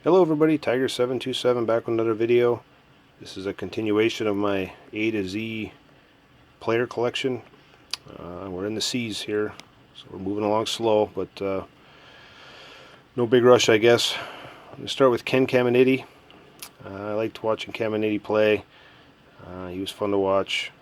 Hello everybody, Tiger727 back with another video. This is a continuation of my A to Z player collection. We're in the C's here, so we're moving along slow, but no big rush, I guess. I'm going to start with Ken Caminiti. I liked watching Caminiti play. He was fun to watch.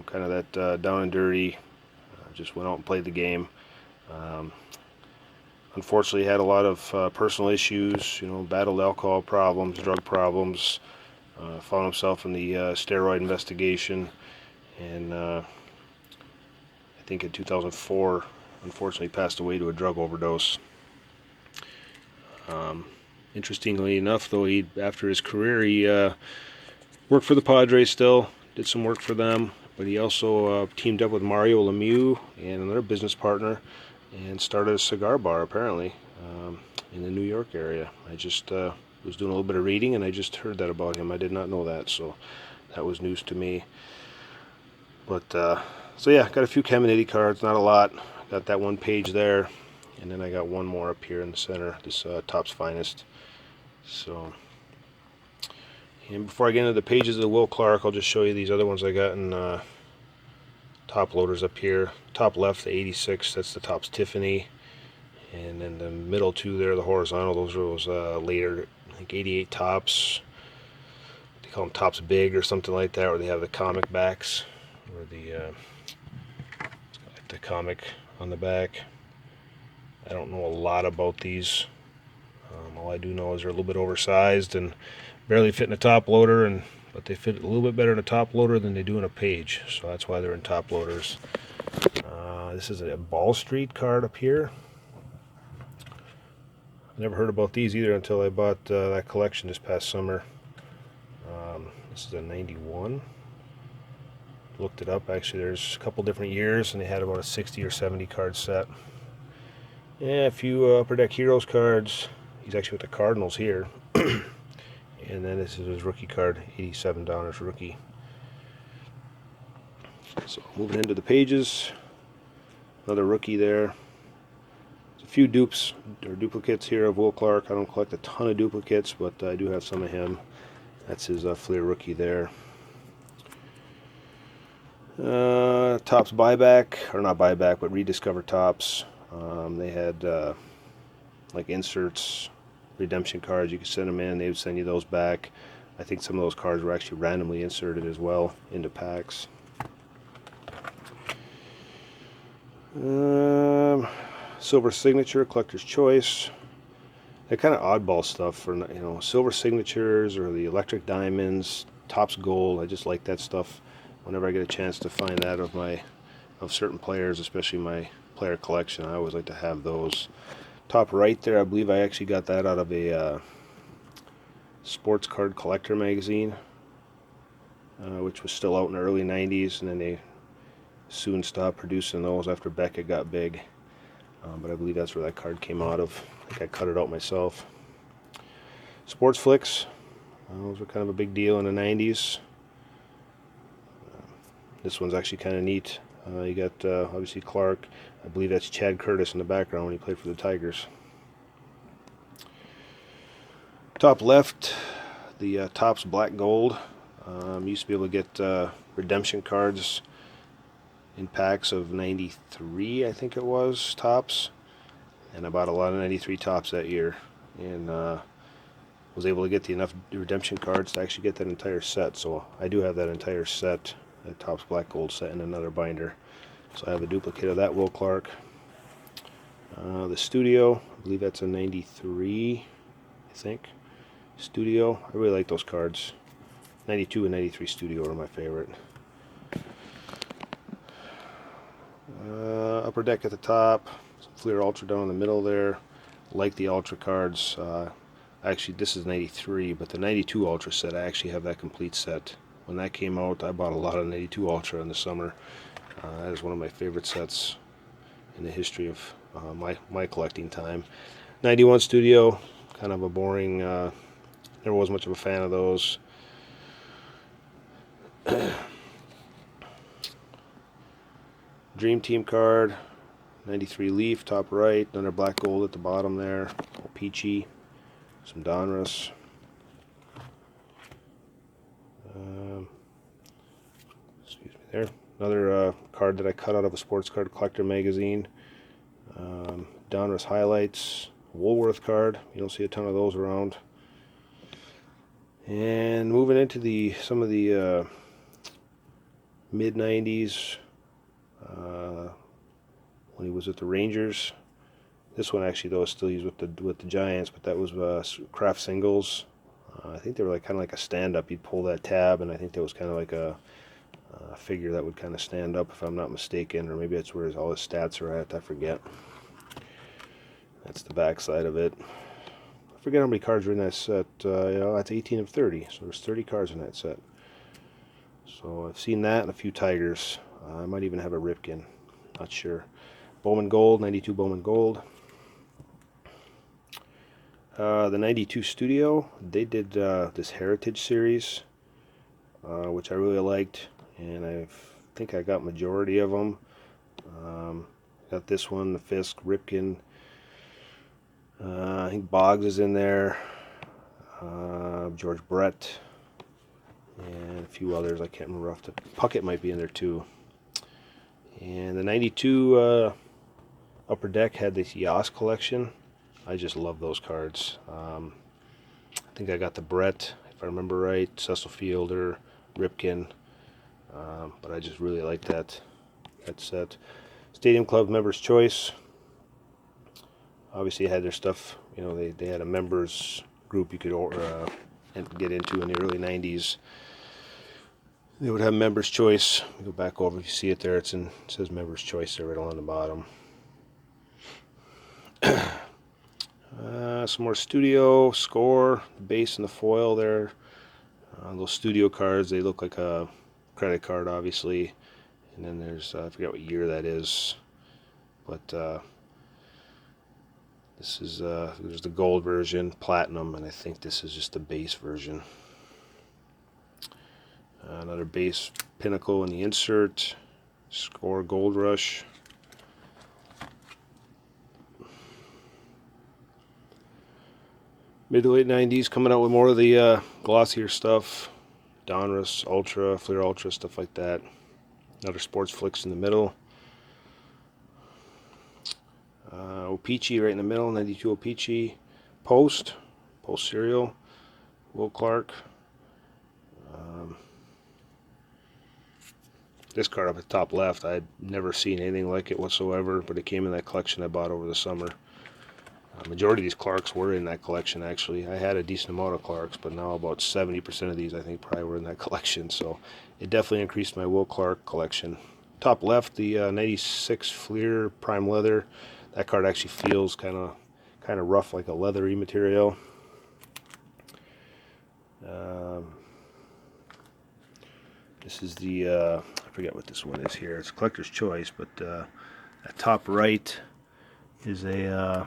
Kind of that down and dirty. Just went out and played the game. Um, Unfortunately, had a lot of personal issues, battled alcohol problems, drug problems, found himself in the steroid investigation, and I think in 2004, unfortunately, passed away to a drug overdose. Um, Interestingly enough, though, after his career, he worked for the Padres still, did some work for them, but he also teamed up with Mario Lemieux and another business partner and started a cigar bar, apparently, in the New York area. I just was doing a little bit of reading, and I just heard that about him. I did not know that, so that was news to me. But so yeah, got a few Caminiti cards, not a lot. Got that one page there, and then I got one more up here in the center. This Topps Finest. So, and before I get into the pages of the Will Clark, I'll just show you these other ones I got in top loaders up here. Top left, the 86. That's the Topps Tiffany. And then the middle two there, the horizontal, those are those later, I think 88 Topps. They call them Topps Big or something like that, where they have the comic backs, or the comic on the back. I don't know a lot about these. All I do know is they're a little bit oversized and barely fit in a top loader, but they fit a little bit better in a top loader than they do in a page, so that's why they're in top loaders. This is a Ball Street card up here. I never heard about these either until I bought that collection this past summer. This is a 91. Looked it up. Actually, there's a couple different years, and they had about a 60 or 70 card set. Yeah, a few Upper Deck Heroes cards. He's actually with the Cardinals here. And then this is his rookie card, $87 rookie. So moving into the pages, another rookie there. There's a few dupes or duplicates here of Will Clark. I don't collect a ton of duplicates, but I do have some of him. That's his Fleer rookie there. Topps buyback, or not buyback, but rediscover Topps. They had like inserts, redemption cards. You could send them in, they would send you those back. I think some of those cards were actually randomly inserted as well into packs. Silver signature, collector's choice. That kind of oddball stuff for silver signatures or the electric diamonds, Topps gold. I just like that stuff. Whenever I get a chance to find that of certain players, especially my player collection, I always like to have those. Top right there, I believe I actually got that out of a sports card collector magazine, which was still out in the early 90s, and then they soon stopped producing those after Beckett got big. But I believe that's where that card came out of. I think I cut it out myself. Sports flicks, those were kind of a big deal in the 90s. This one's actually kind of neat. You got obviously Clark. I believe that's Chad Curtis in the background when he played for the Tigers. Top left, the Topps Black Gold. Used to be able to get redemption cards in packs of 93, I think it was, Topps. And I bought a lot of 93 Topps that year. And was able to get enough redemption cards to actually get that entire set. So I do have that entire set, the Topps Black Gold set, in another binder. So I have a duplicate of that Will Clark. The Studio, I believe that's a 93, I think. Studio, I really like those cards. 92 and 93 Studio are my favorite. Upper Deck at the top, some Fleer Ultra down in the middle there. Like the Ultra cards. Actually, this is 93, but the 92 Ultra set, I actually have that complete set. When that came out, I bought a lot of 92 Ultra in the summer. That is one of my favorite sets in the history of my collecting time. 91 Studio, kind of a boring, never was much of a fan of those. Dream Team card, 93 Leaf, top right, another black gold at the bottom there, all peachy. some Donruss. Excuse me there. Another card that I cut out of a Sports Card Collector magazine. Donruss Highlights. Woolworth card. You don't see a ton of those around. And moving into some of the mid 90s, when he was with the Rangers. This one actually though is still used with the Giants, but that was Kraft Singles. I think they were kind of like a stand-up. You'd pull that tab, and I think that was kind of like a figure that would kind of stand up, if I'm not mistaken, or maybe that's where all his stats are at. I forget. That's the back side of it. I forget how many cards are in that set. That's 18 of 30, so there's 30 cards in that set. So I've seen that and a few Tigers. I might even have a Ripken. Not sure. Bowman Gold, 92 Bowman Gold. The 92 Studio, they did this Heritage series, which I really liked, and I think I got majority of them. Got this one, the Fisk, Ripken. I think Boggs is in there, George Brett, and a few others. I can't remember off the Puckett might be in there too. And the 92 Upper Deck had this Yas collection. I just love those cards. I think I got the Brett, if I remember right, Cecil Fielder, Ripken, but I just really like that set. Stadium Club Members' Choice. Obviously, had their stuff. They had a members group you could get into in the early 90s. They would have Members' Choice. Go back over, if you see it there, it says Members' Choice there right along the bottom. Some more Studio, Score, the base and the foil there. Those Studio cards, they look like a credit card, obviously. And then there's, I forget what year that is, but this is there's the gold version, platinum, and I think this is just the base version. Another base Pinnacle in the insert. Score Gold Rush. Mid to late 90s, coming out with more of the glossier stuff. Donruss, Ultra, Fleer Ultra, stuff like that. Another Sports Flicks in the middle. O-Pee-Chee right in the middle, 92 O-Pee-Chee. Post Serial. Will Clark. This card up at the top left, I'd never seen anything like it whatsoever, but it came in that collection I bought over the summer. Majority of these Clarks were in that collection, actually. I had a decent amount of Clarks, but now about 70% of these, I think, probably were in that collection. So it definitely increased my Will Clark collection. Top left, the 96 Fleer Prime Leather. That card actually feels kind of rough, like a leathery material. This is the, I forget what this one is here. It's Collector's Choice, but at top right is a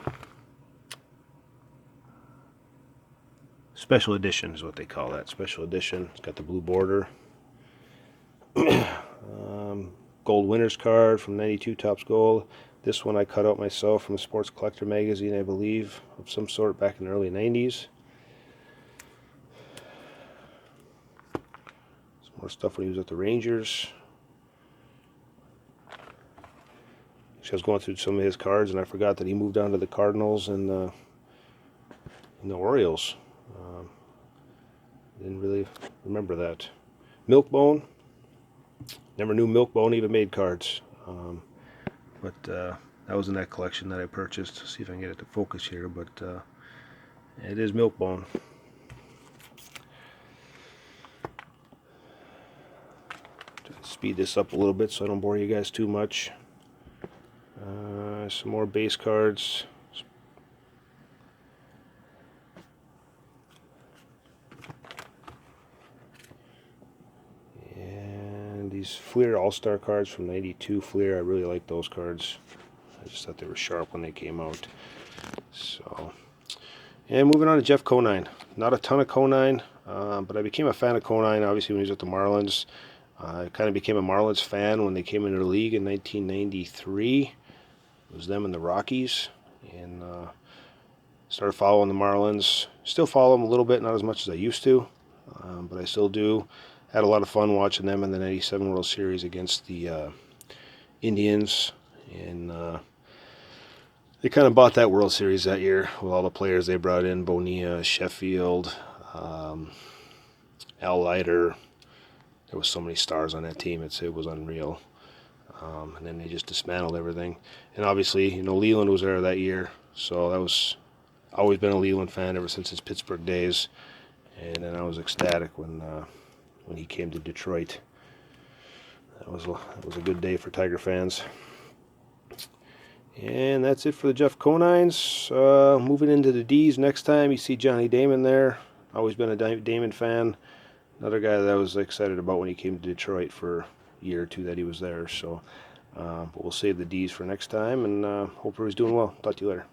special edition is what they call that. Special edition. It's got the blue border. Gold winners card from 92 Topps Gold. This one I cut out myself from a Sports Collector magazine, I believe, of some sort back in the early 90s. Some more stuff when he was at the Rangers. I was going through some of his cards, and I forgot that he moved on to the Cardinals and the Orioles. Didn't really remember that. Milkbone. Never knew Milkbone even made cards. But that was in that collection that I purchased. See if I can get it to focus here, but it is Milkbone. Try to speed this up a little bit so I don't bore you guys too much. Some more base cards. These Fleer All-Star cards from 92 Fleer, I really like those cards. I just thought they were sharp when they came out. So, and moving on to Jeff Conine. Not a ton of Conine, but I became a fan of Conine, obviously, when he was at the Marlins. I kind of became a Marlins fan when they came into the league in 1993. It was them and the Rockies. And Started following the Marlins. Still follow them a little bit, not as much as I used to, but I still do. Had a lot of fun watching them in the '97 World Series against the Indians, and they kind of bought that World Series that year with all the players they brought in: Bonilla, Sheffield, Al Leiter. There was so many stars on that team; it was unreal. And then they just dismantled everything. And obviously, Leland was there that year, so that was always been a Leland fan ever since his Pittsburgh days. And then I was ecstatic when he came to Detroit. That was a good day for Tiger fans. And that's it for the Jeff Conines. Moving into the D's next time, you see Johnny Damon there. Always been a Damon fan. Another guy that I was excited about when he came to Detroit for a year or two that he was there. So, but we'll save the D's for next time, and hope everybody's doing well. Talk to you later.